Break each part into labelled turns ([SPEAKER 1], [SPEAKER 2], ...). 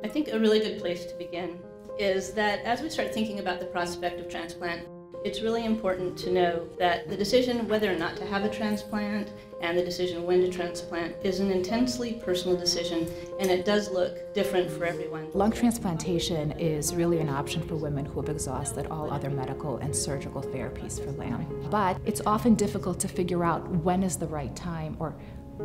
[SPEAKER 1] I think a really good place to begin is that as we start thinking about the prospect of transplant, it's really important to know that the decision whether or not to have a transplant and the decision when to transplant is an intensely personal decision, and it does look different for everyone.
[SPEAKER 2] Lung transplantation is really an option for women who have exhausted all other medical and surgical therapies for LAM. But it's often difficult to figure out when is the right time, or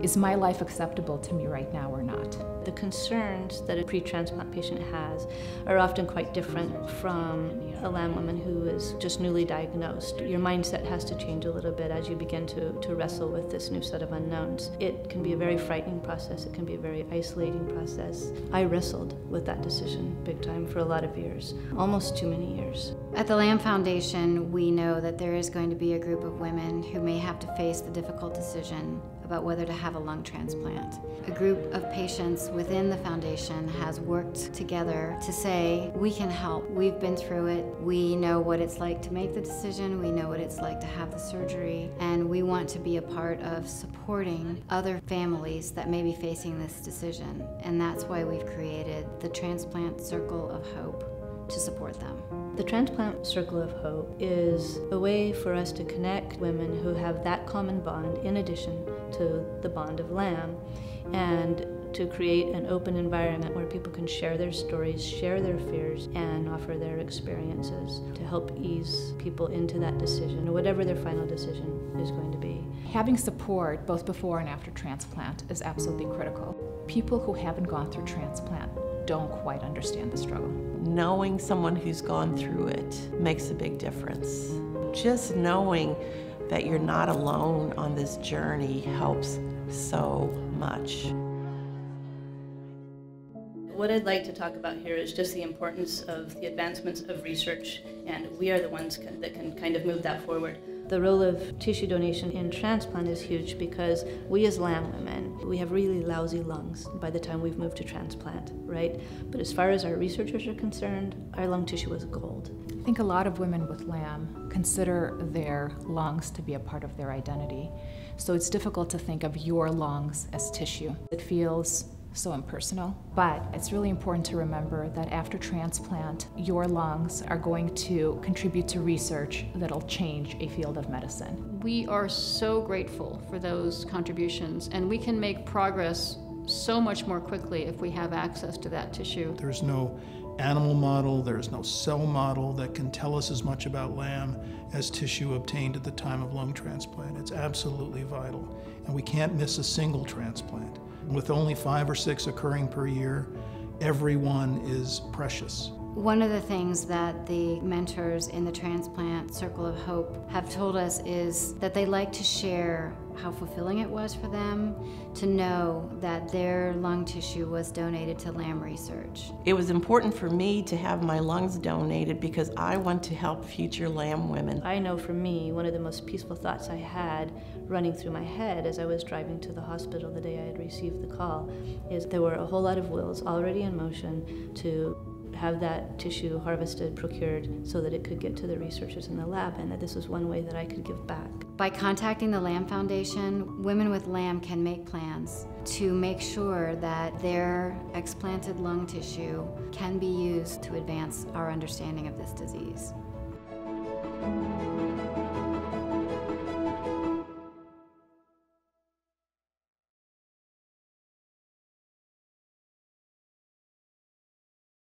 [SPEAKER 2] is my life acceptable to me right now or not?
[SPEAKER 1] The concerns that a pre-transplant patient has are often quite different from a LAM woman who is just newly diagnosed. Your mindset has to change a little bit as you begin to wrestle with this new set of unknowns. It can be a very frightening process. It can be a very isolating process. I wrestled with that decision big time for a lot of years, almost too many years.
[SPEAKER 3] At the LAM Foundation, we know that there is going to be a group of women who may have to face the difficult decision about whether to have a lung transplant. A group of patients within the foundation has worked together to say, we can help. We've been through it. We know what it's like to make the decision. We know what it's like to have the surgery. And we want to be a part of supporting other families that may be facing this decision. And that's why we've created the Transplant Circle of Hope to support them.
[SPEAKER 1] The Transplant Circle of Hope is a way for us to connect women who have that common bond in addition to the bond of LAM, and to create an open environment where people can share their stories, share their fears, and offer their experiences to help ease people into that decision, whatever their final decision is going to be.
[SPEAKER 2] Having support both before and after transplant is absolutely critical. People who haven't gone through transplant don't quite understand the struggle.
[SPEAKER 4] Knowing someone who's gone through it makes a big difference. Just knowing that you're not alone on this journey helps so much.
[SPEAKER 1] What I'd like to talk about here is just the importance of the advancements of research, and we are the ones that can kind of move that forward. The role of tissue donation in transplant is huge because we as LAM women, we have really lousy lungs by the time we've moved to transplant, right? But as far as our researchers are concerned, our lung tissue is gold.
[SPEAKER 2] I think a lot of women with LAM consider their lungs to be a part of their identity. So it's difficult to think of your lungs as tissue. It feels so impersonal, but it's really important to remember that after transplant, your lungs are going to contribute to research that'll change a field of medicine.
[SPEAKER 5] We are so grateful for those contributions, and we can make progress so much more quickly if we have access to that tissue.
[SPEAKER 6] There's no animal model, there's no cell model that can tell us as much about LAM as tissue obtained at the time of lung transplant. It's absolutely vital, and we can't miss a single transplant. With only 5 or 6 occurring per year, every one is precious.
[SPEAKER 3] One of the things that the mentors in the Transplant Circle of Hope have told us is that they like to share how fulfilling it was for them to know that their lung tissue was donated to LAM research.
[SPEAKER 4] It was important for me to have my lungs donated because I want to help future LAM women.
[SPEAKER 1] I know for me, one of the most peaceful thoughts I had running through my head as I was driving to the hospital the day I had received the call is there were a whole lot of wheels already in motion to have that tissue harvested, procured, so that it could get to the researchers in the lab, and that this was one way that I could give back.
[SPEAKER 3] By contacting the LAM Foundation, women with LAM can make plans to make sure that their explanted lung tissue can be used to advance our understanding of this disease.